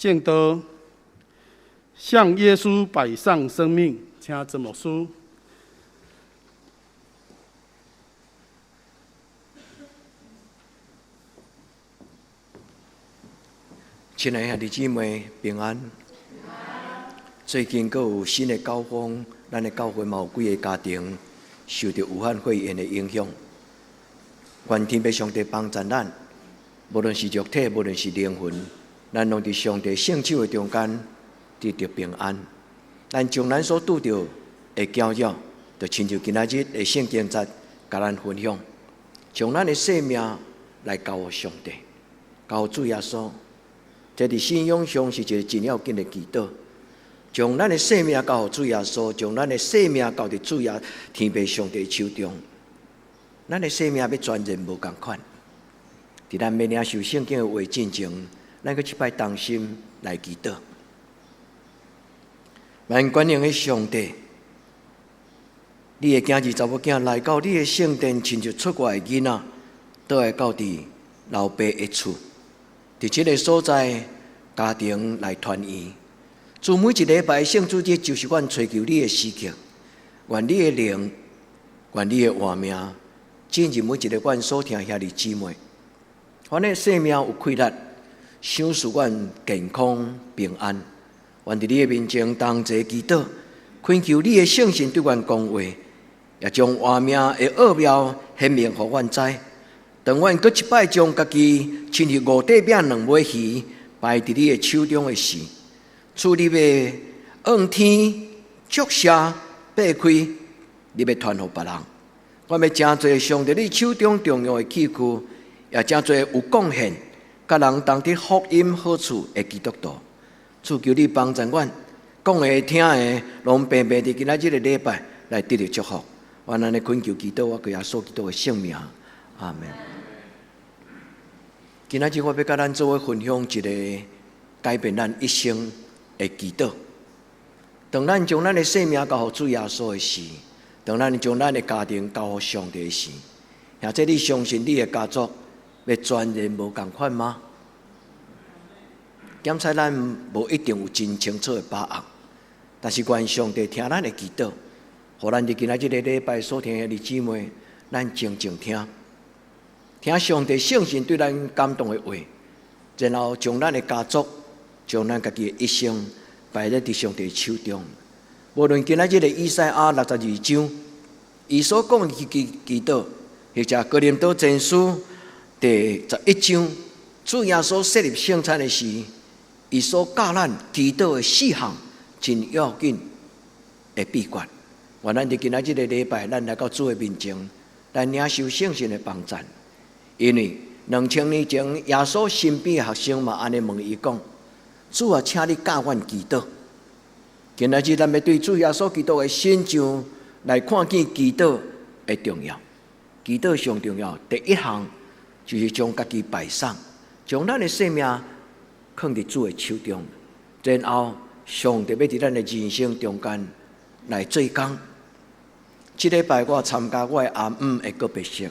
敬多向耶稣摆上生命，请这么书。亲爱的兄弟姊妹平安。最近阁有新的教风，咱的教会嘛有几个家庭受到武汉肺炎的影响。愿天父上帝帮助咱，无论是肉体，无论是灵魂，咱拢伫上帝圣手的中间得到平安。咱将咱所拄到的搅扰，就亲像今仔日的圣经节，甲咱分享，将咱的生命来交予上帝，交予主耶稣。这伫信仰上是一个真要紧的祈祷，将咱的生命交予主耶稣，将咱的生命交伫主耶天父上帝手中。咱的生命要全然无共款。伫咱要领受圣经的话进前，咱搁一摆同心来祈祷。万管能的上帝，你的囝儿查某囝来到你的圣殿，亲像出外的囡仔，倒来到伫老爸的厝。伫这个所在，家庭来团圆。自每一礼拜圣主日，就是阮追求你的时刻。愿你的灵，愿你的活命，进入每一个阮所听兄弟姊妹。阮的生命有快乐，享受阮健康平安。愿伫你的面前同齐祈祷，恳求你的圣神对阮讲话，也将活命的奥妙显明互阮知。当阮搁一摆将家己亲像五块饼两尾鱼摆伫你的手中的时，主你要仰天祝谢擘开，你要传互别人。我要真侪上伫你手中重要的器具，也真侪有贡献，甲人同得福音好处的基督徒。主求你帮助阮，讲的听的，拢平平伫今仔日的礼拜来得到祝福。我安尼恳求祈祷，我给耶稣基督的圣名，阿门。今仔日我要甲咱做伙分享一个改变咱一生的祈祷。当咱将咱的生命交予主耶稣的时，当咱将咱的家庭交予上帝的时，或者你相信你的家族要全然无共款吗？检测咱无一定有真清楚的把握，但是愿上帝听咱的祈祷，互咱伫今仔日的礼拜所听的姊妹，咱静静听。听上帝圣神对咱感动的话，然后将咱的家族、将咱家己的一生摆在伫上帝手中。无论今仔日的以赛亚62章，伊所讲的祈祷，或者哥林多前书第11章，主耶稣设立圣餐的时，伊所教咱祈祷的4项真要紧的秘诀。愿咱伫今仔日的礼拜，咱来到主的面前，来领受圣神的帮助。因为2000年前，耶稣身边的学生嘛，安尼问伊讲：“主啊，请你教阮祈祷。”今仔日咱要对主耶稣基督的身上来看见祈祷的重要。祈祷上重要，第一项就是将家己摆上，将咱的生命放伫主的手中，然后上帝要伫咱的人生中间来做工。这礼拜我参加我的阿姆的告别式。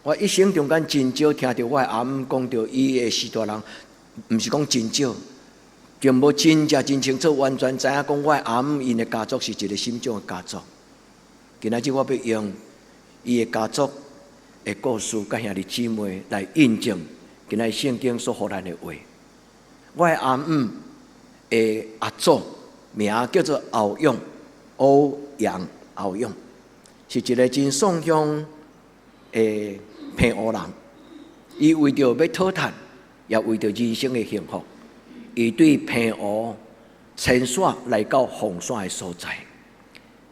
我一生中间真少听到我的阿姆讲到伊的许多人，毋是讲真少，并无真清楚完全知影讲我的阿姆因的家族是一个什么种的家族。今仔日我要用伊的家族的故事，甲兄弟姊妹来印证今仔圣经所予咱的话。我的阿姆的阿祖名叫做敖勇，欧阳敖勇，是一个真崇香的平湖人。伊为着要讨趁，也为着人生的幸福，伊对平湖迁徙来到凤山的所在，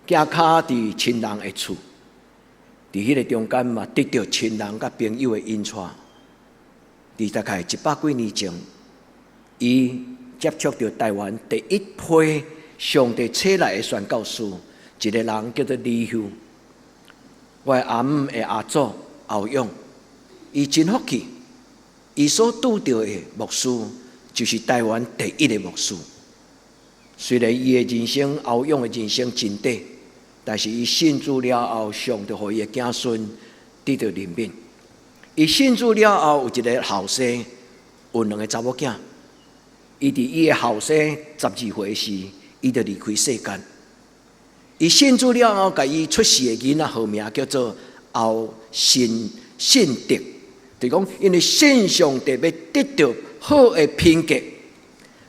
行脚伫亲人的厝，伫迄个中间嘛，得到亲人甲朋友的引带。伫大概100几年前，伊接触到台湾第一批上帝册内的宣教士，一个人叫做李修。我的阿姆的阿祖敖勇，伊真福气，伊所拄到的牧师就是台湾第一个牧师。虽然伊的人生，敖勇的人生真短，但是伊信主了后，上帝互伊的子孙得到怜悯。伊信主了后，有一个后生，有2个查某囝，伊伫伊的后生12岁时，伊就离开世间。伊信主了后，甲伊出世的囡仔号名叫做后信德，就讲因为信上帝要得到好的品格，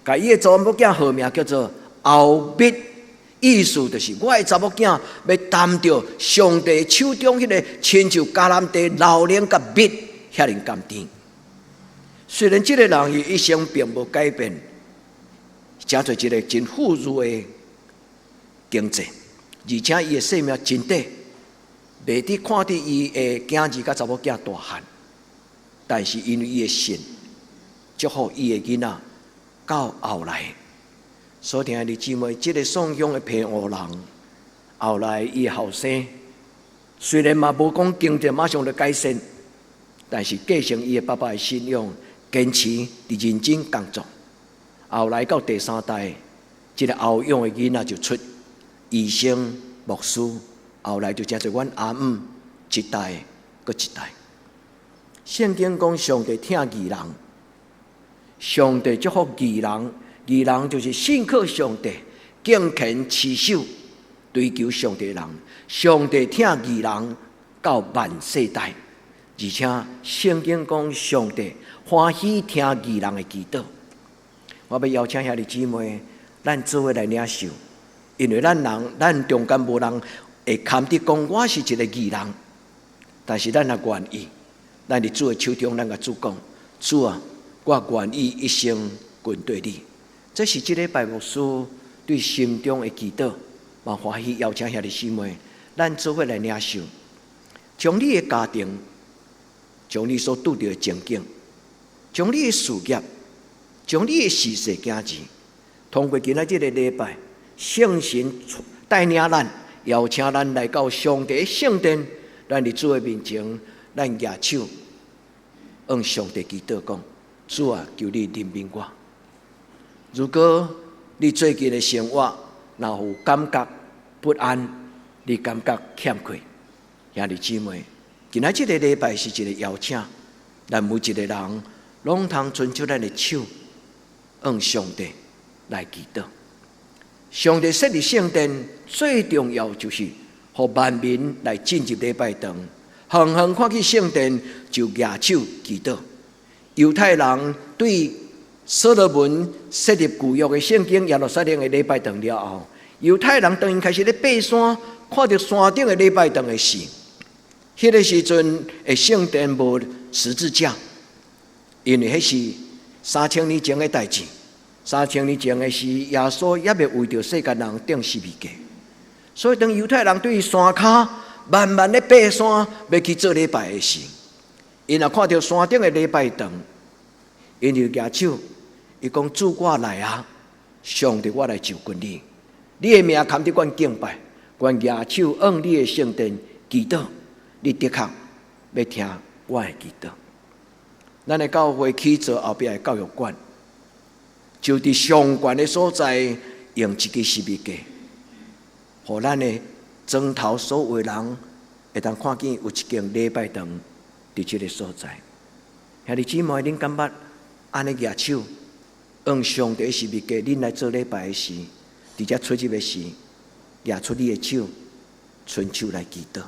甲伊的查某囝号名叫做后密，意思就是我的查某囝要担着上帝手中迄个亲像迦南地老练甲蜜遐尼甘甜。虽然这个人伊一生并无改变，真做一个真富裕的经济，而且伊的生命真短，袂伫看伫伊的囝儿甲查某囝大汉，但是因为伊的信，祝福伊的囡仔到后来。所听的姊妹，这个送养的平湖人，后来伊的后生，虽然嘛无讲经济马上就改善，但是继承伊的爸爸的信仰，坚持伫认真工作。后来到第3代，这个后养的囡仔就出医生、牧师，后来就真做阮阿姆一代搁一代。圣经讲上帝疼义人，上帝祝福义人。义人就是信靠上帝、敬虔持守、追求上帝的人。上帝疼义人到万世代，而且圣经讲上帝欢喜听义人的祈祷。我要邀请兄弟姊妹，咱做伙来领受，因为咱中间无人会堪得讲我是一个义人，但是咱也愿意，咱伫主的手中，咱甲主讲：主啊，我愿意一生跟对你。这是这礼拜牧师对心中的祈祷，嘛欢喜邀请兄弟姊妹，咱做伙来领受，将你的家庭，将你所拄到的情景，将你的事业，将你的事事行事，通过今仔这个礼拜，圣神带领咱，邀请咱来到上帝的圣殿，咱伫主的面前，咱举手向上帝祈祷讲：主啊，求你怜悯我。如果你最近的生活若有感觉不安，你感觉欠缺，兄弟姊妹，今仔这个礼拜是一个邀请，咱每一个人拢通伸出咱的手，向上帝来祈祷。上帝设立圣殿最重要就是，互万民来进入礼拜堂，远远看去圣殿就举手祈祷。犹太人对所罗门设立旧约的圣经耶路撒冷的礼拜堂了后，犹太人当然开始咧爬山，看到山顶的礼拜堂的事。迄个时阵的圣殿无十字架，因为迄是3000年前的代志。3000年前的是耶稣也未为着世间人钉十字架，所以当犹太人对山骹慢慢咧爬山要去做礼拜的时，因若看到山顶的礼拜堂，因就举手。伊讲：主我来啊！上帝，我来就近你。你的名堪得阮敬拜，阮举手向你的圣殿祈祷。你的确要听我的祈祷。咱的教会起做后壁的教育馆，就伫上悬的所在用一支十字架，互咱的庄头所有人会当看见有一间礼拜堂伫这个所在。兄弟姊妹，恁感觉安尼举手？向上帝的十字架，恁来做礼拜的时，伫遮出入的时，举出你的手，伸手来祈祷。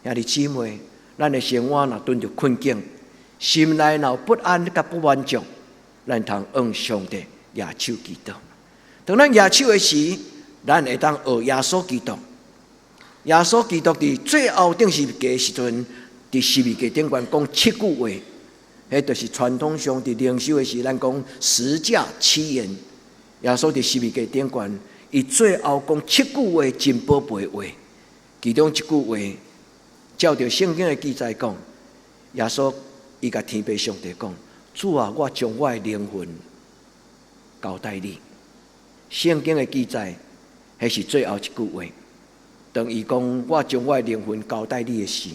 兄弟姊妹，咱的生活若拄着困境，心内若有不安甲不满足，咱通向上帝举手祈祷。当咱举手的时，咱会当学耶稣基督。耶稣基督伫最后顶十字架的时阵，伫十字架顶悬讲7句话。迄就是传统上伫灵修的时，咱讲十架7言。耶稣伫十字架顶悬，伊最后讲7句话真宝贝的话，其中一句话，照着圣经的记载讲，耶稣伊甲天父上帝讲：主啊，我将我的灵魂交代你。圣经的记载，迄是最后一句话。当伊讲我将我的灵魂交代你的时，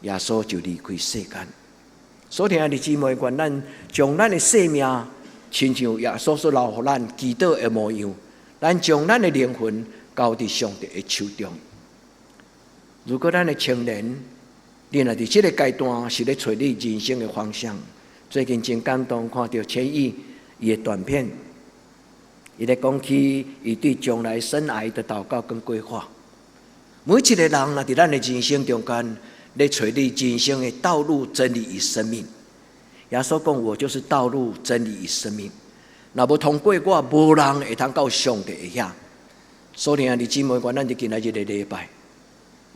耶稣就离开世间。所听的姊妹，愿咱将咱的生命，亲像耶稣所留予咱祈祷的模样，咱将咱的灵魂交伫上帝的手中。如果咱的青年，你若伫这个阶段是咧找你人生的方向，最近真感动，看到千亿伊的短片，伊咧讲起伊对将来生涯的祷告跟规划。每一个人若伫咱的人生中间，咧找你人生的道路、真理与生命。耶稣讲：“我就是道路、真理与生命。若无通过我，无人会通到上帝的遐。”所以啊，弟兄姊妹，咱就今仔日的礼拜，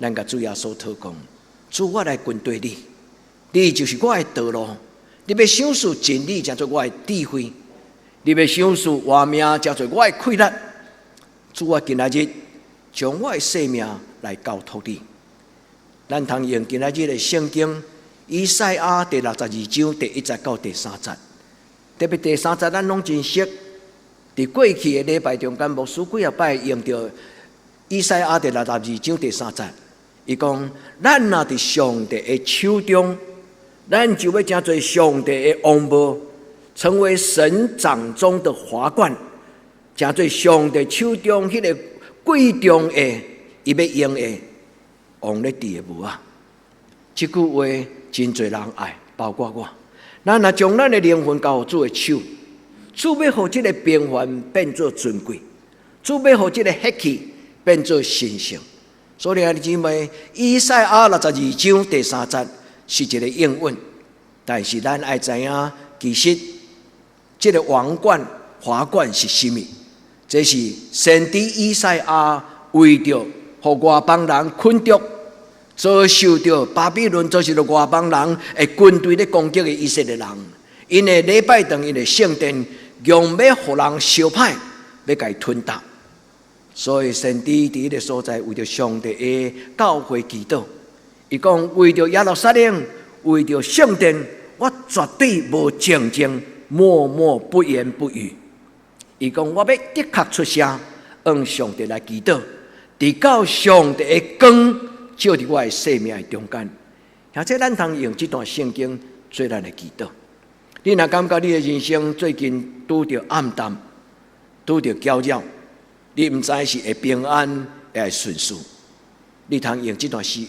咱甲主耶稣祷告：主，我来跟对你，你就是我的道路。你要享受真理，叫做我的智慧；你要享受活命，叫做我的快乐。主，我今仔日将我的生命来交托你。咱通用今仔日的圣经，以赛亚第62章第1节到第3节，特别第3节咱拢真熟。伫过去的礼拜中间，牧师几啊摆用到以赛亚第62章第3节，伊讲：咱若伫上帝的手中，咱就要成做上帝的王帽，成为神掌中的华冠，成做上帝手中迄个贵重的，伊要用的王咧戴的帽啊！这句话真侪人爱，包括我。咱若将咱的灵魂交主的手。主要互这个平凡变作尊贵，主要互这个血气变作神圣。所以啊，弟兄姊妹，以赛亚62章第3节是一个应允，但是咱爱知影，其实这个王冠、华冠是什么？这是先知以赛亚为着互外邦人困住，遭受到巴比伦，遭受到外邦人的军队咧攻击的以色列人，因的礼拜堂、因的圣殿。用要互人烧歹，要甲伊吞踏。所以先知伫迄个所在，为着上帝的教会祈祷。伊讲：为着耶路撒冷，为着圣殿，我绝对无静静默默不言不语。伊讲：我要的确出声，向上帝来祈祷，直到上帝的光照伫我的生命的中间。而且咱通用这段圣经做咱的祈祷。你若感觉你的人生最近拄着暗淡，拄着搅扰，你毋知是会平安，会顺遂，你通用这段诗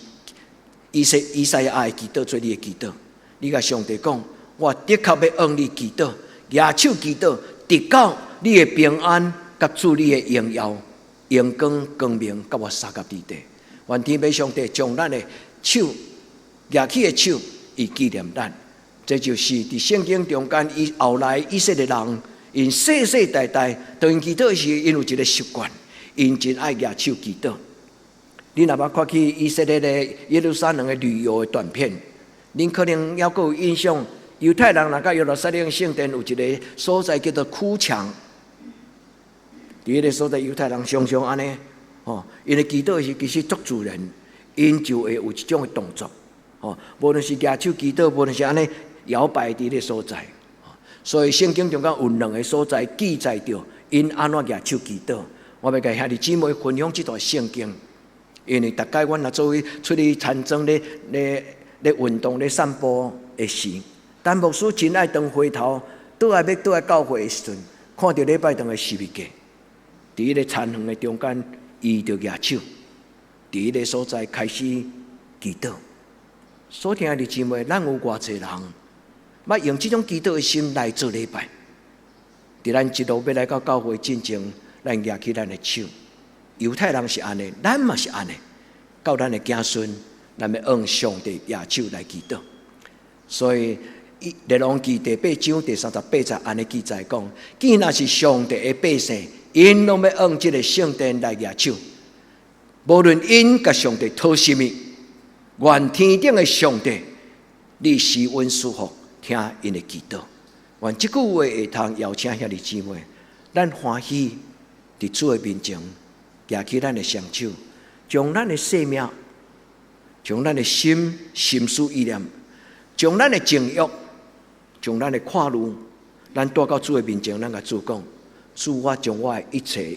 以赛亚的祈祷做你的祈祷。你甲上帝讲：我的确要向你祈祷，举手祈祷，直到你的平安，甲主你的荣耀、阳光、光明，甲我三甲地底。愿天父上帝将咱的手举起的手，以纪念咱。这就是伫圣经中间，以后来以色列人，因世世代代当因祈祷时，因有一个习惯，因真爱举手祈祷。你若捌看去以色列的耶路撒冷的旅游的短片，恁可能还有印象，犹太人若甲耶路撒冷圣殿有一个所在叫做哭墙。伫迄个所在，犹太人常常安尼，因为祈祷时其实足自然，因就会有一种的动作，无论是举手祈祷，无论是安尼。摇摆伫个所在，所以圣经中间有2个所在记载着因安怎举手祈祷。我要甲兄弟姊妹分享这段圣经，因为大概阮若作为出去参庄咧运动咧散步的时，但牧师真爱当回头倒来教会的时阵，看到礼拜堂的十字架，伫迄个田园的中间，伊就举手，伫迄个所在开始祈祷。所听的姊妹，咱有偌济人。要用这种祈祷的心来做礼拜，伫咱一路要来到教会进前，咱举起咱的手。犹太人是安尼，咱嘛是安尼。到咱的子孙，咱要向上帝举手来祈祷。所以《列王记》第8章第38节安尼记载讲：既然是上帝的百姓，因拢要向这个圣殿来举手，无论因甲上帝讨什么，愿天顶的上帝，你施恩赐福。听因的祈祷，愿这句话会通邀请兄弟姊妹，咱欢喜伫主的面前，举起咱的双手，将咱的生命，将咱的心思意念，将咱的情欲，将咱的看路，咱带到主的面前，咱甲主讲：主，我将我的一切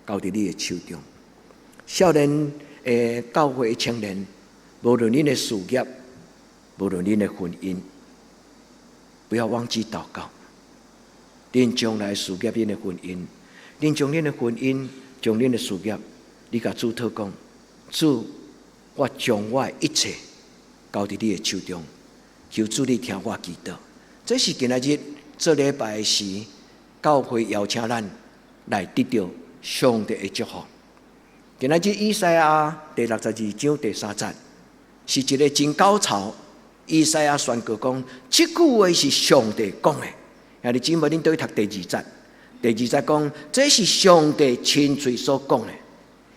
交伫你的手中。少年教会的青年，无论恁的事业，无论恁的婚姻。不要忘记祷告，恁将来事业、恁的婚姻，恁将恁的婚姻、将恁的事业，你甲主祷讲：主，我将我的一切交伫你的手中，求主你听我祈祷。这是今仔日做礼拜的时，教会邀请咱来得到上帝的祝福。今仔日以赛亞第62章第3節，是一個真高潮。以賽亞宣告講，這句話是上帝講的。兄弟姊妹，恁倒去讀第2節。第2節講，這是上帝親嘴所講的，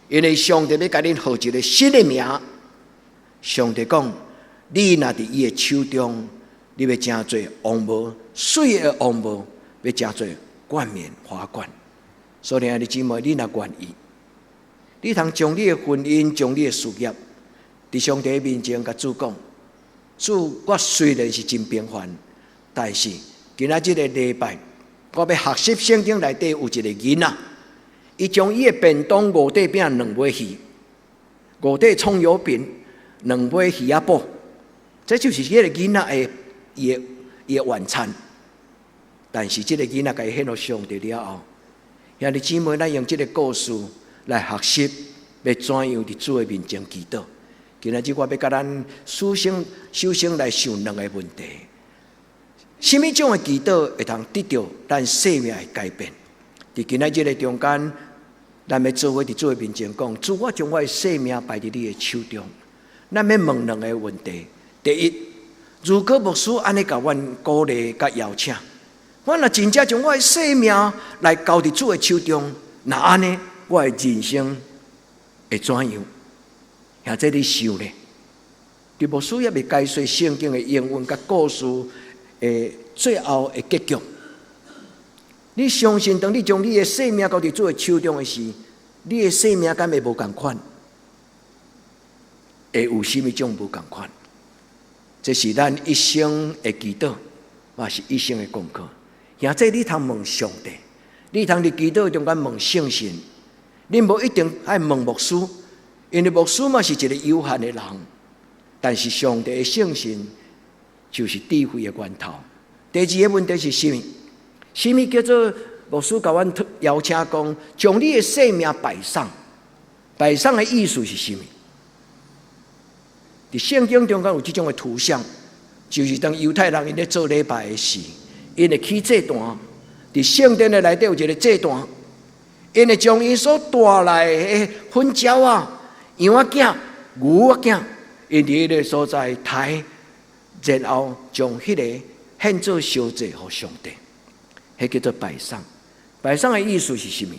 因為上帝要給恁號一個新的名。上帝講，你若佇伊的手中，你要成做王母，水的王母，要成做冠冕花冠。所以兄弟姊妹，你若願意，你通將你的婚姻、將你的事業，佇上帝面前甲主講。主，我雖然是真平凡，但是今仔日個禮拜，我要學習聖經內底有一個囡仔，伊將伊的便當5塊餅2尾魚，5塊蔥油餅2尾魚仔煲，這就是這個囡仔的晚餐。但是這個囡仔該獻給上帝了後，兄弟姊妹，咱用這個故事來學習，要怎樣佇主的面前祈禱。今仔日我要甲咱首先來想2個問題：什麼種的祈禱會通得到咱生命的改變？佇今仔日的中間，咱要做伙佇主的面前講：主，我將我的生命擺佇你的手中。咱要問2個問題：第一，如果牧師安尼甲阮鼓勵甲邀請，我若真正將我的生命來交佇主的手中，那安尼我的人生會怎樣？像這你想呢？你無需要被解說聖經的英文甲故事最後的結局。你相信，當你將你的生命交佇主的手中的時，你的生命敢會無同款？會有什麼種無同款？這是咱一生的祈禱，也是一生的功課。像這你通問上帝，你通佇祈禱中間問聖神，你無一定愛問牧師。因為牧師嘛是一個有限的人，但是上帝的聖神就是智慧的源頭。第2個問題是什麼？什麼叫做牧師甲阮邀請講，將你的生命擺上？擺上的意思是什麼？在聖經中間有這種的圖像，就是當猶太人因咧做禮拜的時，因會起祭壇，在聖殿的內底有一個祭壇，因會將因所帶來的粉膠啊。羊仔囝、牛仔囝，因伫迄個所在抬，然後將迄個獻做燒祭給上帝，迄叫做擺上。擺上的意思是什麼？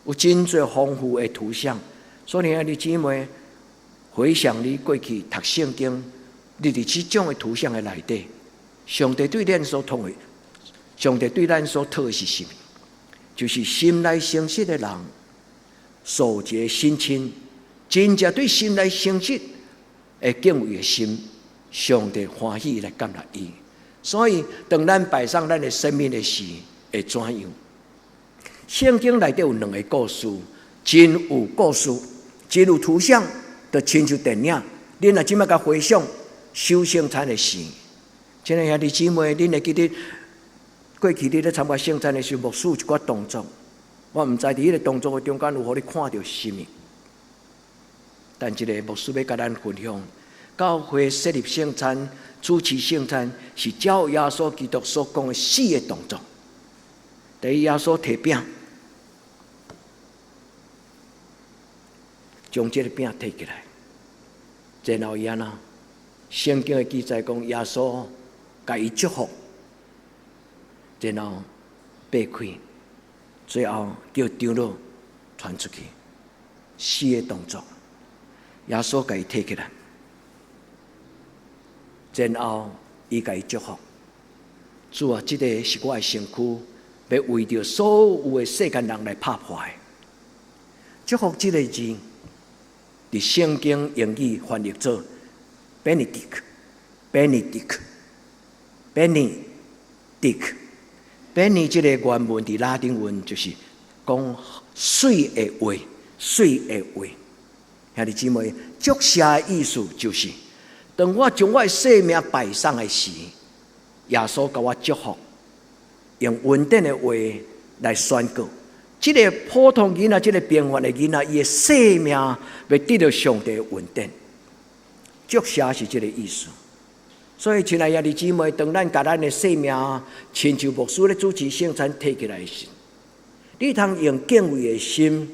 有真濟豐富的圖像。所以兄弟姊妹，回想你過去讀聖經，你伫這種的圖像的內底，上帝對咱所託的，上帝對咱所託的是什麼？就是心內誠實的人，守節心清。真正對心內誠實的敬畏的心，上帝歡喜來感納伊。所以，當咱擺上咱的生命的時，會怎樣？聖經內底有2個故事，真有故事，真有圖像，就親像電影。恁若即擺甲回想守聖餐的時，親愛兄弟姊妹，恁會記得過去你咧參加聖餐的時候，牧師有一寡動作，我毋知佇迄個動作的中間有互你看到什麼。但這個牧師要甲咱分享，教會設立聖餐、主持聖餐，是照耶穌基督所講的4個動作。第一，耶穌摕餅，將這個餅摕起來，然後伊安那，聖經的記載講，耶穌甲伊祝福，然後擘開，最後叫長老傳出去，4個動作。耶穌給伊摕起來，然後伊給伊祝福。主啊，這個是我的身軀，要為着所有的世間人來拍破的。祝福這個字，佇聖經英語翻譯做 Benedict。Benedict 這個原文佇拉丁文就是講水的話，水的話。兄弟姊妹，祝謝的意思就是，當我將我的生命擺上的時，耶穌給我祝福，用穩定的話來宣告。這個普通囡仔，這個平凡的囡仔，伊的生命要得到上帝的穩定。祝謝是這個意思。所以，亲爱的姊妹，当咱把咱的生命，亲像牧师咧主持圣餐摕起来时，你通用敬畏的心，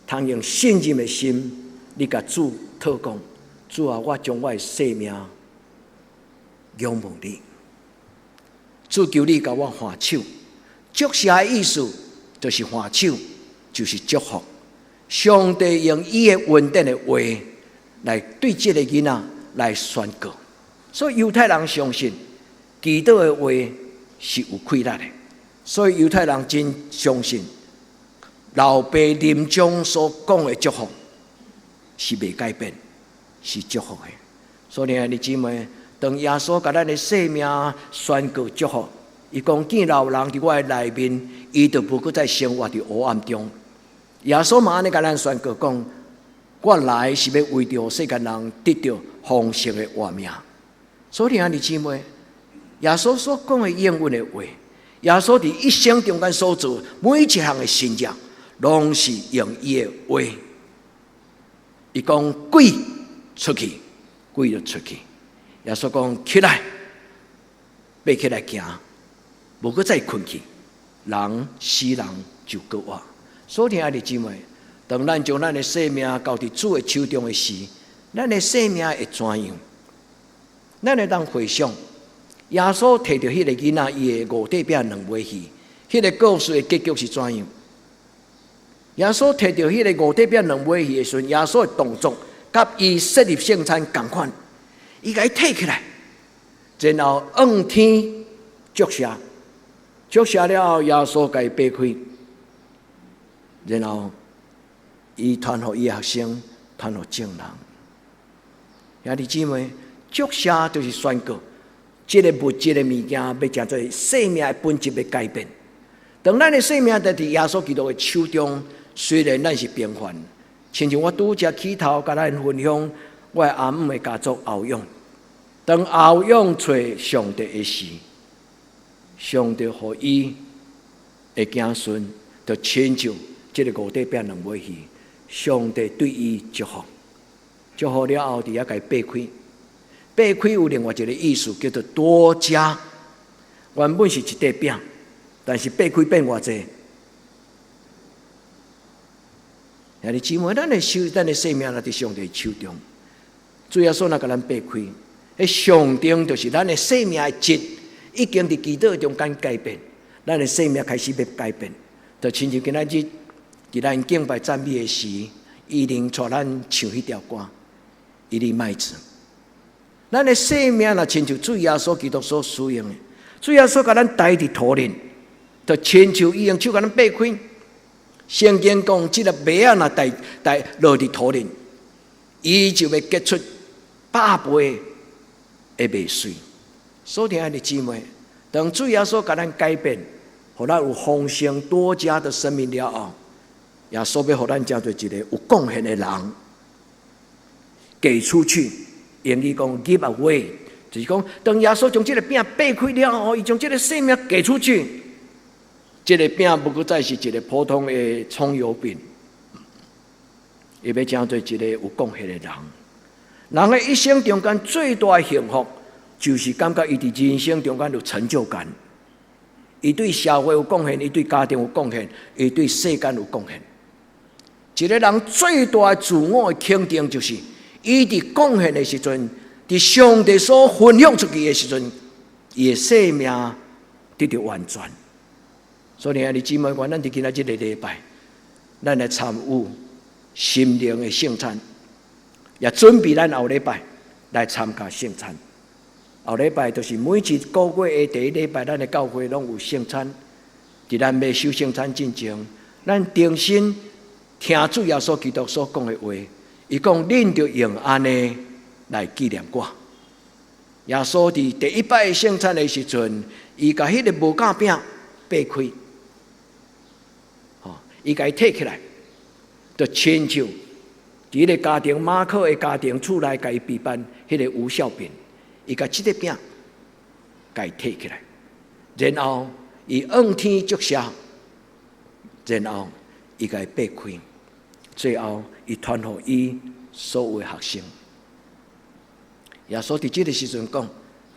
通用信任的心，你甲主祷告：主啊，我将我的生命仰望你。主求你甲我还手，祝谢的意思就是还手，就是祝福。上帝用伊的稳定的话来对这个囡仔来宣告。所以犹太人相信祈祷的话是有气力的，所以犹太人真相信老爸临终所讲的祝福是未改变，是祝福的。所以，你姊妹，当耶稣把咱的生命宣告祝福，伊讲见老人伫我的内面，伊就不搁再生活伫黑暗中。耶稣嘛安尼甲咱宣告讲：我来是要为着世间人得到丰盛的活命。所以，你姊妹，耶稣所讲的应允的话，耶稣伫一生中间所做每一项的信仰，拢是用伊的话。伊讲鬼出去，鬼就出去。耶稣讲起来，爬起来行，无搁再困去，人死人就搁活。所以，你姊妹，当咱将咱的生命交伫主的手中的时，咱的生命会怎样？咱会当回想，耶稣摕到迄个囡仔，伊的五块饼两尾鱼，迄个故事的结局是怎样？耶稣摕到迄个五块饼两尾鱼的时阵，耶稣的动作甲伊设立圣餐同款，伊甲伊摕起来，然后仰天祝谢，祝谢了后，耶稣甲伊掰开，然后伊传互伊的学生，传互众人。兄弟姊妹，祝谢就是宣告，这个物质的物件要叫做生命的本质的改变。当咱的生命在耶稣基督的手中，虽然咱是平凡，亲像我拄则起头甲咱分享，我的阿母的家族后勇，当后勇找上帝的时，上帝予伊的子孙，就亲像这个五块饼两尾鱼，上帝对伊祝福，祝福了后，伫遐甲伊掰开。掰开有另外一个意思，叫做多加。原本是一块饼，但是掰开变偌济。兄弟姊妹，咱的生命在上帝手中，主要说那甲咱掰开，迄象征就是咱的生命的质已经伫祈祷中间改变，咱的生命开始要改变。就亲像今仔日伫咱敬拜赞美的时，伊能带咱唱迄条歌，一粒麦子。咱的生命若亲像主耶稣基督所使用的，主耶稣甲咱抬伫土里，就亲像伊用手甲咱掰开。圣经讲，这个麦啊，若带落伫土里，伊就要结出百倍的麦穗。所以，兄弟姊妹，当主耶稣甲咱改变，互咱有丰盛多加的生命了后，耶稣要互咱叫做一个有贡献的人，给出去。英语讲 give away， 就是讲，当耶稣将这个饼掰开了后，伊将这个生命给出去，这个饼不过再是一个普通的葱油饼，伊要讲做一个有贡献的人。人的一生中间最大的幸福，就是感觉伊伫人生中间有成就感，伊对社会有贡献，伊对家庭有贡献，伊对世间有贡献。一个人最大的自我的肯定就是。伊伫贡献的时阵，伫上帝所分享出去的时阵，伊的生命得到完全。所以，兄弟姊妹，咱伫今仔日个礼拜，咱来参与心灵的圣餐，也准备咱后礼拜来参加圣餐。后礼拜就是每一个月的第一礼拜，咱的教会拢有圣餐。伫咱要守圣餐之前，咱重新听主耶稣基督所讲的话。伊讲，恁就用安尼来纪念我。耶稣伫第一摆圣餐的时阵，伊甲迄个无酵饼掰开，伊甲伊摕起来，就亲像伫个家庭马可的家庭厝内甲伊备办迄个无酵饼，伊甲即个饼甲伊摕起来，然后伊仰天祝谢，然后伊甲伊掰开，最后。伊传互伊所有的学生，耶稣伫即个时阵讲：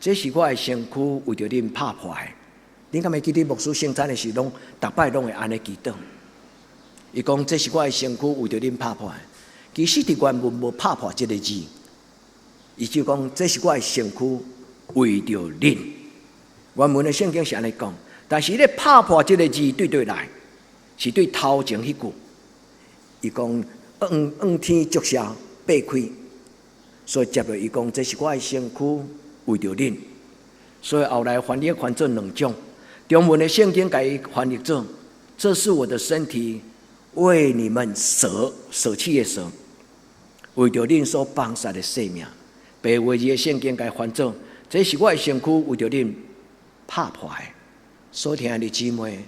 这是我的身躯为着恁拍破的。恁敢会记得牧师圣餐的时，逐摆拢会安尼祈祷。伊讲这是我的身躯为着恁拍破的。其实伫原文无拍破这个字，伊就讲这是我的身躯为着恁。原文的圣经是安尼讲，但是咧拍破这个字对来，是对头前迄句。伊讲仰天足下擘开，所以接落伊讲这是我的身躯为着恁。所以后来翻译做两种，中文的圣经甲伊翻译做这是我的身体为你们舍弃的舍，为着恁所放下的性命。白话字的圣经甲伊翻做这是我的身躯为着恁拍破的。所听的姊妹，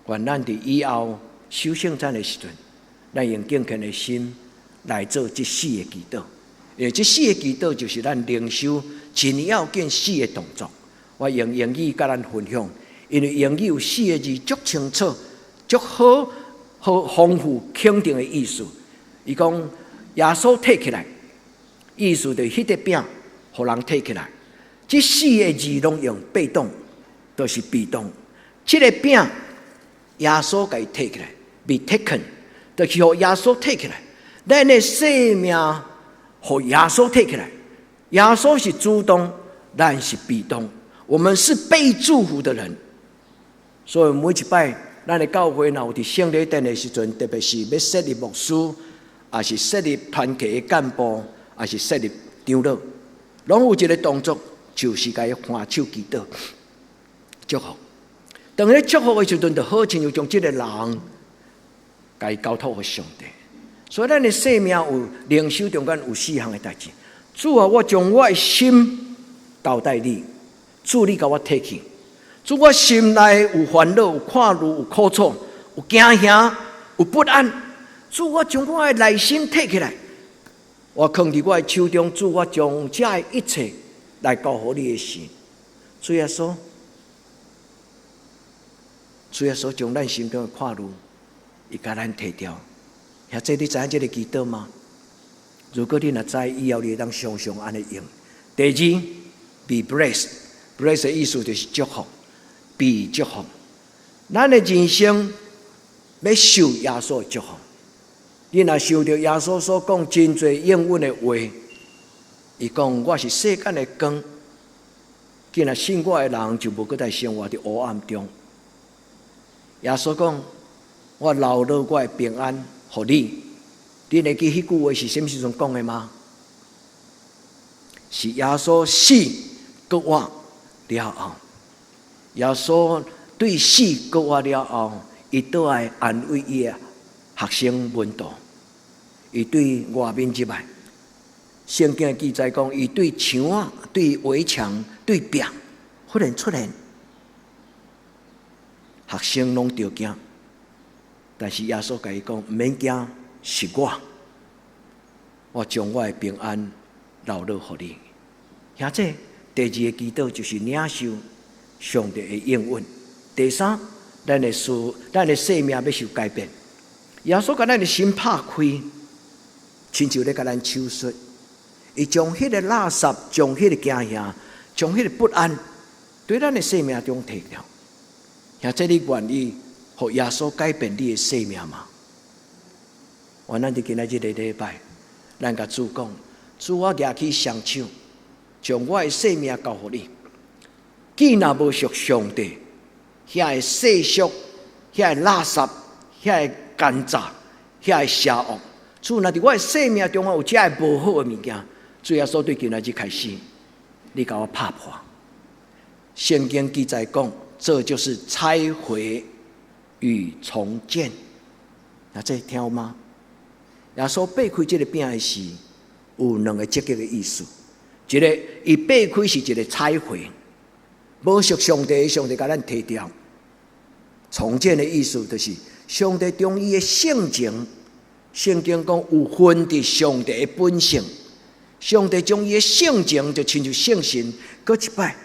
愿咱伫以后守圣餐的时阵，咱用敬虔的心来做这4个祈祷。因为这4个祈祷就是咱灵修真要紧4个动作。我用英语甲咱分享，因为英语有4个字足清楚、足好丰富、肯定的意思。伊讲耶稣摕起来，意思就是迄个饼，互人摕起来。这4个字拢用被动，都是被动。这个饼，耶稣甲伊摕起来 ，be taken， 就是互耶稣摕起来。咱的生命，互耶稣摕起来。耶稣是主动，咱是被动。我们是被祝福的人，所以每一摆咱的教会若有伫圣礼殿的时阵，特别是要设立牧师，也是设立团契的干部，也是设立长老，拢有一个动作，就是该换手祈祷祝福。当咧祝福的时阵，就好亲像将这个人该交托给上帝。所以咱的生命有灵修中间有4项的代志。主啊，我将我的心交代你。主，你甲我摕去。主，我心内有烦恼、有看路、有苦楚、有惊吓、有不安。主，我将我的内心摕起来，我放伫我的手中。主，我将这一切来交予你的事。主耶稣，将咱心中的看路，伊甲咱摕掉。遐这你知影这个祈祷吗？如果你若知，以后你会当常常安尼用。第2 ，be blessed。bless 的意思就是祝福，被祝福。咱的人生要受耶稣的祝福。你若受到耶稣所讲真侪应允的话，伊讲我是世间的光，既然信我的人就无搁再生活伫黑暗中。耶稣讲，我留落我的平安予你。你会记迄句话是什么时阵讲的吗？是耶稣死搁活了后，耶稣对死搁活了后，伊倒来安慰伊的学生门徒，伊对外面入来，圣经的记载讲，伊对墙啊、对围墙、对壁忽然出现，学生拢着惊，但是耶稣甲伊讲，毋免惊，是我将我的平安留落予你。兄弟，第2个祈祷就是领受上帝的应允。第3，咱的生命要受改变。耶稣甲咱的心拍开，亲像咧甲咱手术，伊将迄个垃圾、将迄个惊吓、将迄个不安，对咱的生命中摕掉。兄弟，你愿意互耶稣改变你的生命吗？我咱伫今仔日的礼拜，咱甲主讲，主，我举起双手，将我的生命交予你。既若无属上帝，遐个世俗、遐个垃圾、遐个奸诈、遐个邪恶，主，若伫我的生命中有遮个无好的物件，主耶稣对今仔日开始，你甲我拍破。圣经记载讲，这就是拆毁与重建。那这听有吗？耶稣掰开这个饼的时，有2个积极的意思。一个，伊掰开是一个拆毁，无属上帝，上帝甲咱摕掉。重建的意思就是上帝将伊的性情，圣经讲有分伫上帝的本性，上帝将伊的性情就亲像圣神，搁一摆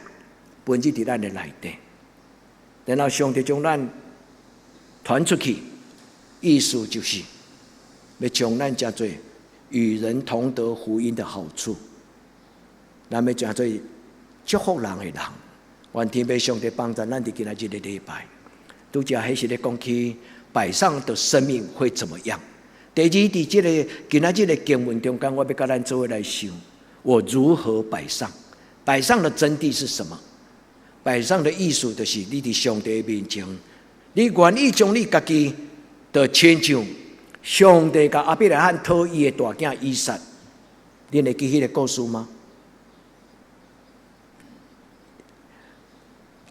分入伫咱的内底，然后上帝将咱传出去，意思就是要将咱叫做与人同得福音的好处，咱要叫做祝福人的人。愿天父上帝帮助咱伫今仔日的礼拜，拄则迄是咧讲起摆上的生命会怎么样。第二，伫即个今仔日的经文中间，我要甲咱做伙来想，我如何摆上？摆上的真谛是什么？摆上的意思就是你伫上帝面前，你愿意将你家己的亲像上帝甲亚伯拉罕讨伊的大囝以撒。你会记迄个故事吗？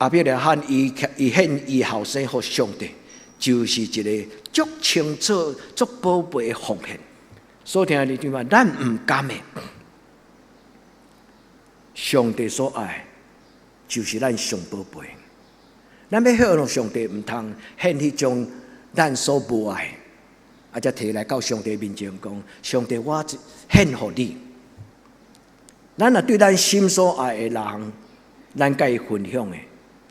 亚伯拉罕伊献伊后生给上帝，就是一个足清楚、足宝贝的奉献。所听的对吗？咱唔甘的，上帝所爱就是咱上宝贝。咱要孝顺上帝，唔通献迄种咱所无爱，才摕来到上帝面前讲：上帝，我献给你。咱若对咱心所爱的人，咱甲伊分享的。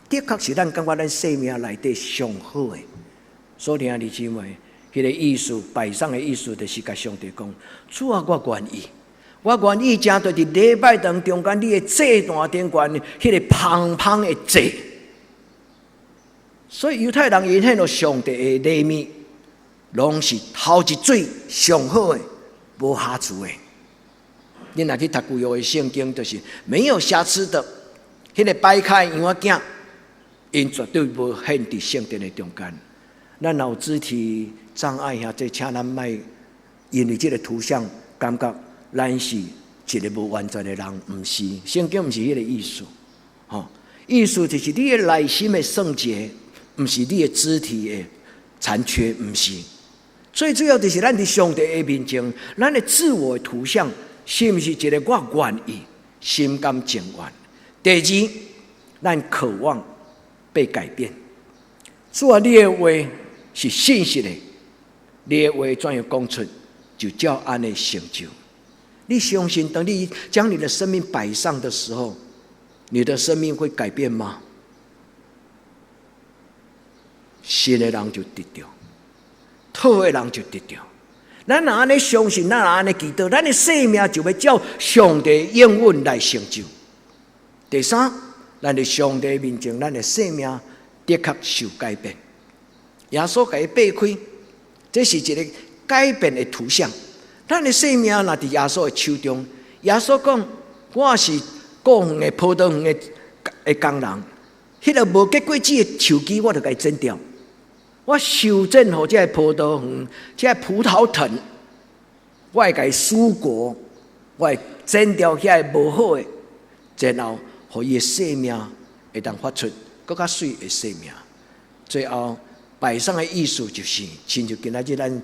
的确是咱感觉咱生命内底上好的。所听的姊妹，迄个意思，摆上的意思，就是甲上帝讲：主啊，我愿意，我愿意，正对伫礼拜堂中间，你的祭坛顶悬，迄个芳芳的祭。所以犹太人因献到上帝的礼物，拢是头一水上好的，无瑕疵的。你若去读旧约的圣经，就是没有瑕疵的，迄个摆开羊仔囝。因绝对无献伫圣殿的中间。咱有肢体障碍遐，这请咱莫因为这个图像感觉咱是一个无完全的人，毋是。圣经毋是迄个意思，意思就是你的内心的圣洁，毋是你的肢体的残缺，毋是。最主要就是咱伫上帝的面前，咱的自我的图像是毋是一个我愿意、心甘情愿。第二，咱渴望被改变。主啊，你的话是信实的，你的话怎样讲出，就照安尼成就。你相信，当你将你的生命摆上的时候，你的生命会改变吗？信的人就得到，讨的人就得到。咱若安尼相信，咱若安尼祈祷，咱的生命就要照上帝应允来成就。第三，咱伫上帝面前，咱的生命的确受改变。耶稣给伊掰开，这是一个改变的图像。咱的生命若伫耶稣的手中，耶稣讲：“我是故园的葡萄园的工人，迄个无结果子的树枝，我就该剪掉。我修正好这葡萄园，这葡萄藤，我会该疏果，我会剪掉遐无好的，然后。”互伊的生命会当发出更较水的生命。最后摆上的意思就是，亲像今仔日咱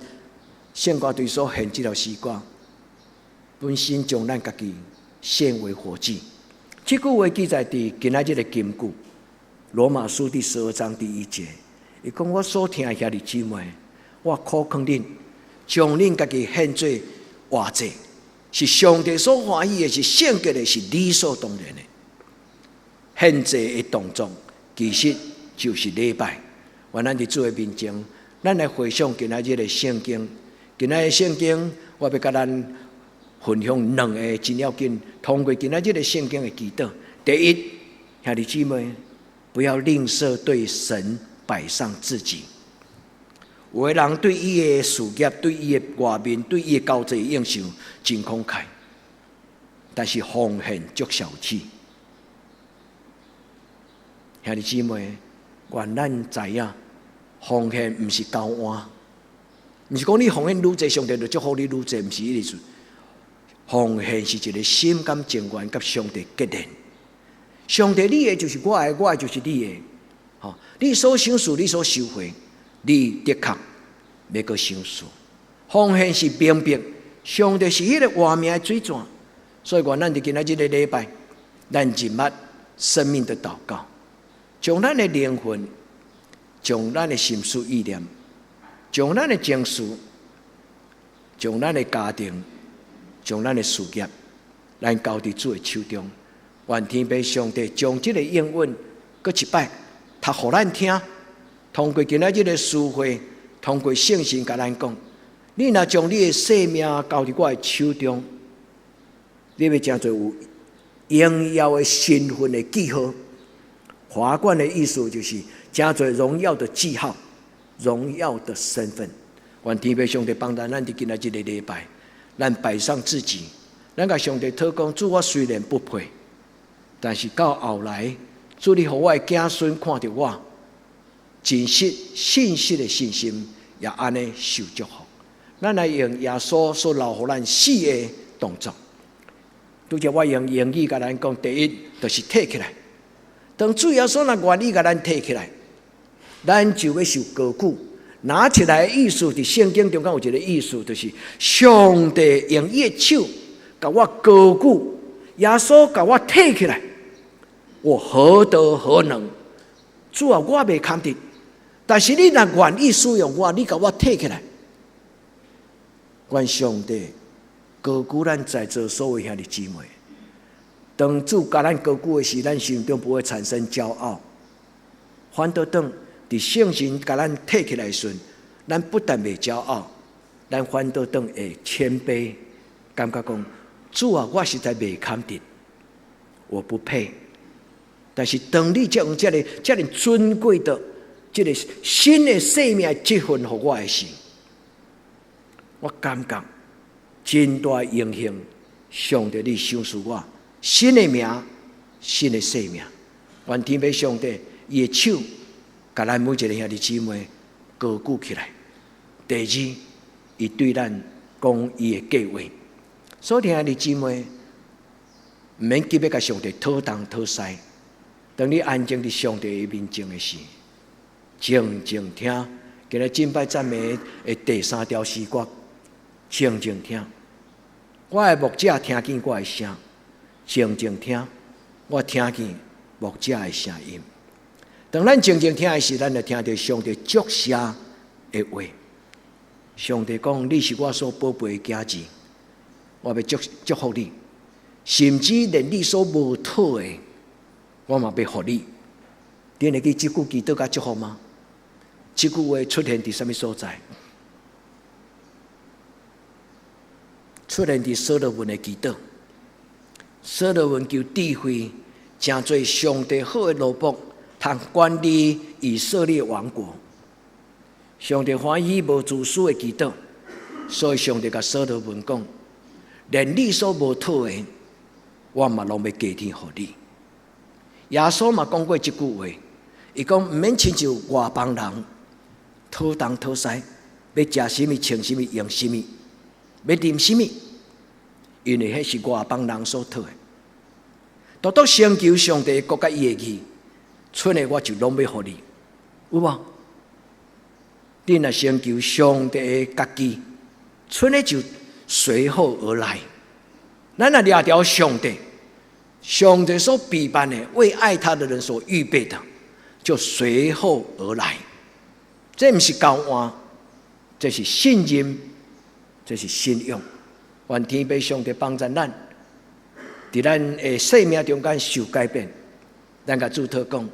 圣歌队所献这条诗歌，本身将咱家己献为活祭。这句话记载伫今仔日的金句，罗马书第12章第1节。伊讲：我所听的兄弟姊妹，我苦劝恁，将恁家己献做活祭，是上帝所欢喜的，是圣洁的，是理所当然的。献祭的动作，其实就是礼拜。愿咱伫主的面前，咱来回想今仔日的圣经。今仔日的圣经，我要甲咱分享两个真要紧，通过今仔日的圣经的祈祷。第一，兄弟姊妹，不要吝啬对神摆上自己。有的人对伊的事业、对伊的外面、对伊的交际应酬真慷慨，但是奉献足小气。兄弟姊妹，愿咱知影，奉献毋是交换，毋是讲你奉献愈济，上帝就祝福你愈济，毋是意思。奉献是一个心甘情愿甲上帝结连。上帝你的就是我的，我的就是你的。你所享受，你所收回，你的确要阁享受。奉献是明白，上帝是迄个活命的水泉。所以愿咱伫今仔日的礼拜，咱入捌生命的祷告。将咱的灵魂，将咱的心思意念，将咱的情绪，将咱的家庭，将咱的事业，咱交伫主的手中。愿天父上帝将这个应允搁一摆，读互咱听。通过今仔日的诗会，通过圣经甲咱讲，你若将你的生命交伫我的手中，你要真做有荣耀的身份的记号。华冠的意思就是真侪荣耀的记号，荣耀的身份。愿天父上帝帮助咱伫今仔日的礼拜，咱摆上自己，咱甲上帝讨讲：主，我虽然不配，但是到后来，主你互我的子孙看到我真实信实的信心，也安尼受祝福。咱来用耶稣所留互咱死的动作。拄则我用英语甲咱讲，第一就是摕起来。当主耶稣若愿意甲咱摕起来，咱就要受高举。拿起来的意思，伫圣经中间有一个意思，就是上帝用伊的手甲我高举，耶稣甲我摕起来，我何德何能？主啊，我未堪得，但是你若愿意使用我，你甲我摕起来，愿上帝高举咱在座所有兄弟姊妹。当主甲咱高举的时，咱心中不会产生骄傲，反倒当伫圣神甲咱摕起来时，咱不但袂骄傲，咱反倒当会谦卑，感觉讲主啊，我实在袂堪得，我不配。但是当你将这个尊贵的、这个新的生命积分给我的时，我感觉真大荣幸。上帝，你赏赐我新的名、新的生命。愿天父上帝伊的手，甲咱每一个兄弟姊妹高举起来。第二，伊对咱讲伊的计划。所以兄弟姊妹，毋免急要甲上帝讨东讨西。当你安静伫上帝的面前的时，静静听。今日敬拜赞美的第3条诗歌，静静听。我的牧者听见我的声，静静听，我听见牧者的声音。当咱静静听的时，咱就听到上帝祝下的话。上帝讲：“你是我所宝贝的子，我要祝福你，甚至连你所无讨的，我嘛要予你。”你会记这句祈祷甲祝福吗？这句话出现伫什么所在？出现伫所罗门的祈祷。所罗门求智慧，成做上帝好的奴仆，通管理以色列王国。上帝欢喜无自私的祈祷，所以上帝甲所罗门讲：连你所无讨的，我嘛拢要加添予你。耶稣嘛讲过这句话，伊讲毋免亲像外邦人讨东讨西，要食什么、穿什么、用什么。要啉什么？因为迄是外邦人所讨的。独独先求上帝国甲伊的义，剩的我就拢要予你，有无？你若先求上帝的家己，剩的就随后而来。咱若抓条上帝，上帝所必办的，为爱他的人所预备的，就随后而来。这不是交换，这是信任。这是信用。愿天父上帝帮助咱，伫咱的生命中间受改变。咱甲主祷讲：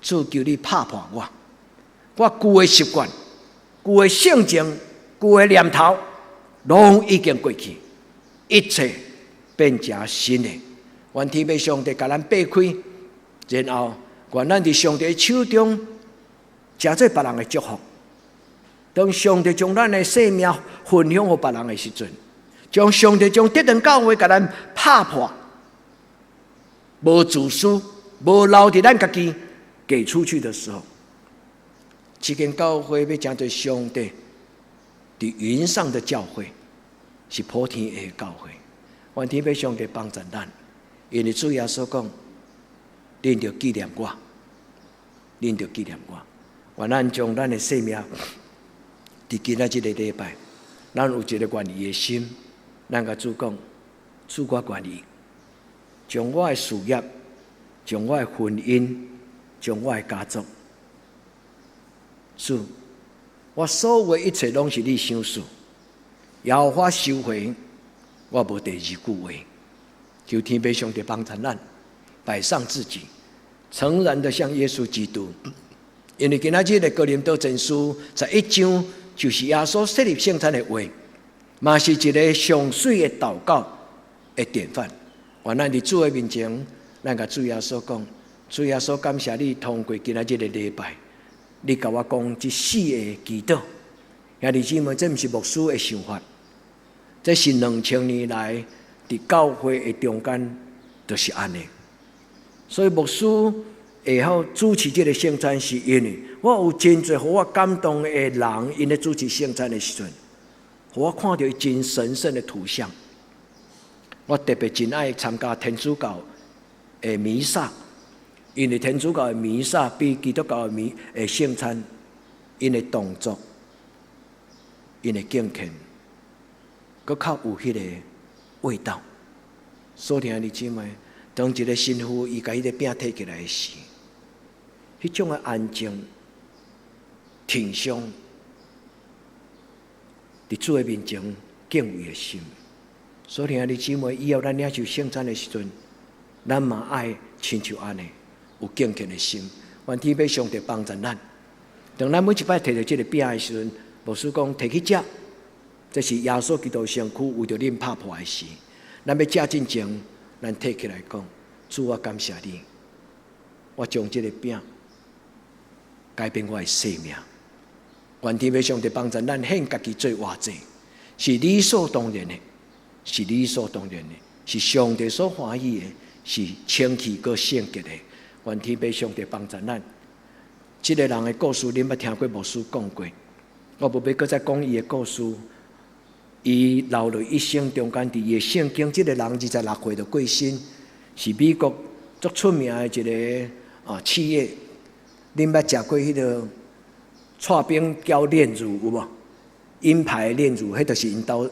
主求你拍破我旧的习惯、旧的性情、旧的念头，拢已经过去，一切变成新的。愿天父上帝甲咱擘开，然后愿咱伫上帝手中，成做别人的祝福。当上帝将咱的生命分享给别人的时阵，将上帝将这段教会给咱拍破，无自私，无留伫咱家己，给出去的时候，这间教会要成做上帝伫云上的教会，是普天下的教会。愿天父上帝帮助咱，因为主耶稣讲：恁着纪念我，恁着纪念我。愿咱将咱的生命。伫今仔这个礼拜，咱有一个愿意的心，咱甲主讲：主，我愿意将我的事业、将我的婚姻、将我的家族，主，我所有的一切拢是你赏赐，也有我收回，我无第二句话。求天父上帝帮助咱，摆上自己，诚然的向耶稣基督。因为今仔日的哥林多前书11章。就是耶稣设立圣餐的话，嘛是一个上水的祷告的典范。愿咱伫主的面前，咱甲主耶稣讲：主耶稣，感谢你通过今仔日的礼拜，你甲我讲这4个祈祷。兄弟姊妹，这毋是牧师的想法，这是2000年来伫教会的中间就是安尼。所以牧师会晓主持这个圣餐，是因为我有真侪互我感动的人，因咧主持圣餐的时阵，互我看到伊真神圣的图像。我特别真爱参加天主教的弥撒，因为天主教的弥撒比基督教的圣餐，因的动作、因的敬虔，佫较有迄个味道。所以兄弟姊妹，当一个神父伊甲迄个饼摕起来时，迄种的安静、挺胸，伫主的面前敬畏的心。所以兄弟姊妹，以后咱领受圣餐的时阵，咱嘛爱亲像安尼，有敬虔的心。愿天父上帝帮助咱。当咱每一摆摕到这个饼的时阵，牧师讲摕去食，这是耶稣基督身躯为着恁拍破的事。咱要食之前，咱摕起来讲：主，我感谢你，我将这个饼改变我的生命。愿天父上帝帮助咱献家己做活祭，是理所当然的，是理所当然的，是上帝所欢喜的，是清气和圣洁的。愿天父上帝帮助咱。这个人的故事，恁捌听过牧师讲过，我无要搁再讲伊的故事。伊留落一生中间，伫伊的圣经，这个人26岁就过身，是美国足出名的一个企业。恁捌食过迄个串冰浇炼乳有无？鹰牌炼乳，迄就是因兜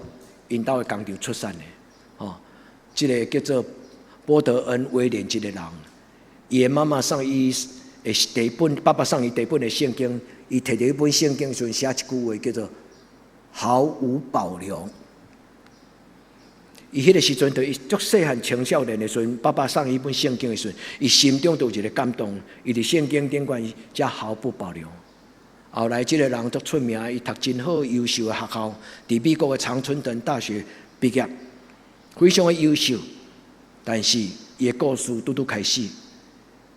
的工厂出产的。这个叫做波德恩威廉这个人，伊的妈妈送伊的第一本，爸爸送伊第一本的圣经，伊摕着一本圣经的时阵写一句话，叫做毫无保留。伊迄个时阵，对伊足细汉青少年的时阵，爸爸送伊一本圣经的时阵，伊心中都有一个感动，伊伫圣经顶管才毫不保留。后来，这个人足出名，伊读真好优秀的学校，伫美国的常春藤大学毕业，非常的优秀。但是，伊的故事拄开始，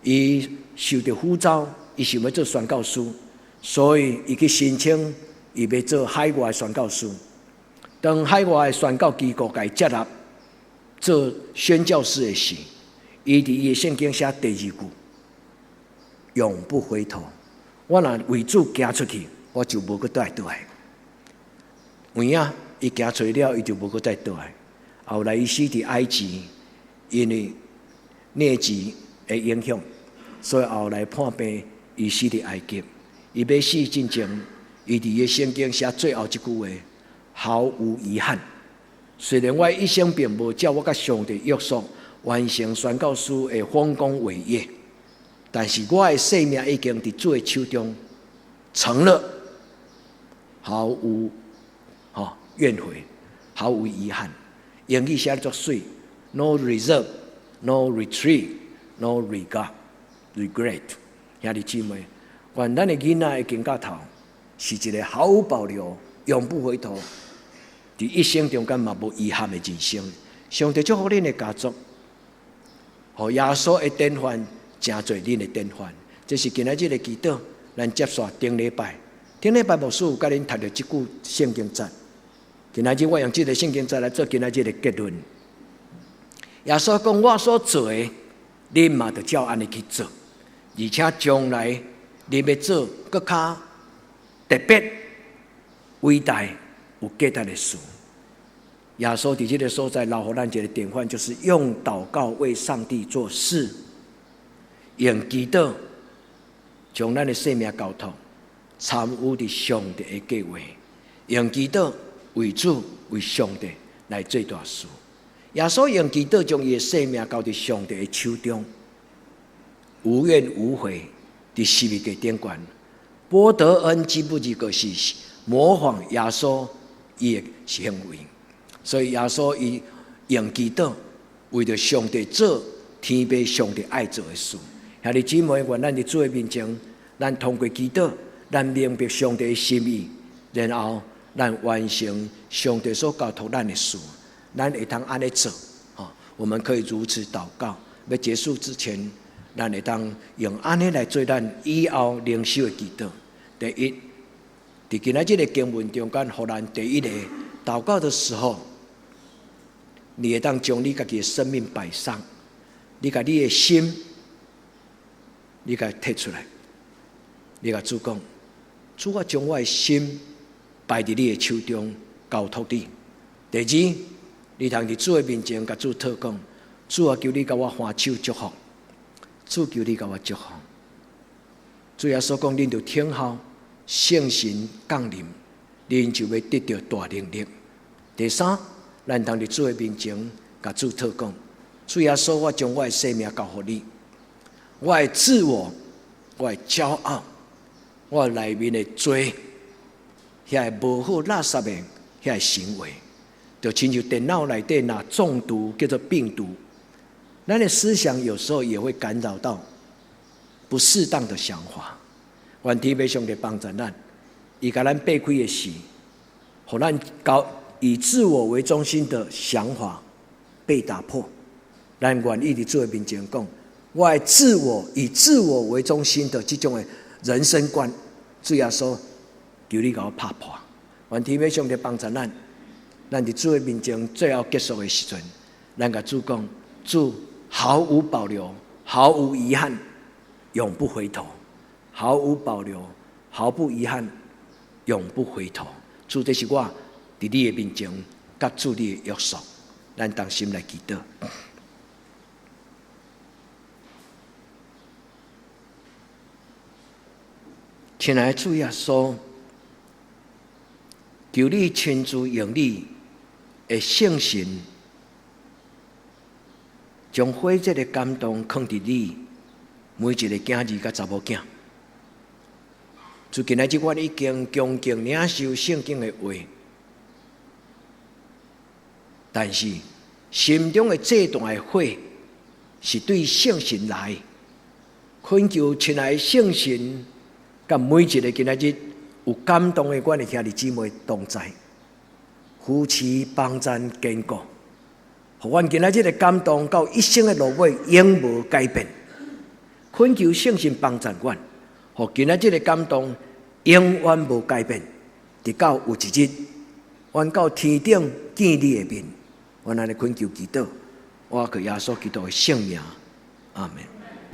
伊受到呼召，伊想要做宣教师，所以伊去申请。伊要做海外宣教师，当海外的宣教机构甲伊接纳做宣教师的时，伊伫伊的圣经写第2句：永不回头。我若为主行出去，我就无再倒来。有影，伊行出去了，伊就无再倒来。后来伊死伫埃及，因为疟疾的影响，所以后来判病，伊死伫埃及。伊要死之前。伊伫伊圣经写最后一句话，毫无遗憾。虽然我一生并无照我甲上帝约束完成宣教师的丰功伟业，但是我的生命已经伫主的手中成了，毫无怨悔，毫无遗憾。英语写得足水 ，no reserve, no retreat, no regret。兄弟姊妹，愿咱的囡仔会经到头。是一个毫无保留、永不回头，伫一生中间嘛无遗憾的人生。上帝祝福恁的家族，互耶稣的典范成做恁的典范。这是今仔日的祈祷，咱接续顶礼拜。顶礼拜牧师有甲恁读到即句圣经节，今仔日我用这个圣经节来做今仔日的结论。耶稣讲：我所做的，恁嘛就照安尼去做，而且将来你要做更较特别、伟大、有价值的事。耶稣伫这个所在留予咱一个典范，就是用祷告为上帝做事，用祈祷将咱的生命交托，参与伫上帝的计划，用祈祷为主、为上帝来做大事。耶稣用祈祷将伊的生命交伫上帝的手中，无怨无悔伫十字架顶悬。波德恩基本就是模仿耶稣伊的行为，所以耶稣伊用祈祷为着上帝做天父上帝爱做的事。兄弟姊妹，愿咱伫主的面前，咱通过祈祷，咱明白上帝的心意，然后咱完成上帝所交托咱的事，咱会通安尼做。我们可以如此祷告。要结束之前，咱会当用安尼来做咱以后灵修的祈祷。第一，在今仔日的经文中间，互咱第一个祷告的时候，你会当将你家己的生命摆上，你把你的心，你甲摕出来，你甲主讲，主我将我的心摆伫你的手中，交托你。第二，你通伫主的面前甲主祷讲，主啊，求你甲我欢手祝福，主求你甲我祝福。主耶稣讲，恁就听候圣神降临，恁就要得到大能力。第三，咱通伫主的面前甲主祷讲，主耶稣，我将我的生命交予你，我的自我，我的骄傲，我内面的罪，遐无好垃圾的遐行为，就亲像电脑内底那中毒叫做病毒。咱的思想有时候也会干扰到不适当的想法。愿天父上帝帮助咱，伊甲咱擘开的是，互咱以自我为中心的想法被打破。咱愿意伫主的面前讲，我的自我以自我为中心的这种的人生观，主耶稣求你甲我拍破。愿天父上帝帮助咱，咱伫主的面前最后结束的时阵，咱甲主讲，主毫无保留，毫无遗憾，永不回头。毫无保留，毫不遗憾，永不回头。主，这是我伫你的面前甲主你的约束，咱同心来祈祷。亲爱的主耶稣，求你亲自用你的圣神，将火热的感动放伫你每一个囝儿甲查某囝。主，今仔日我已经恭敬领受圣经的话，但是心中的这段的火是对圣神来，恳求亲爱的圣神，甲每一个今仔日有感动的阮的兄弟姊妹同在，扶持帮赞坚固，互阮今仔日的感动到一生的路尾永无改变。恳求圣神帮赞阮。互今仔日的感动永远无改变，直到有一日，阮到天顶见你的面，阮安尼恳求祈祷，我靠耶稣基督的圣名，阿门。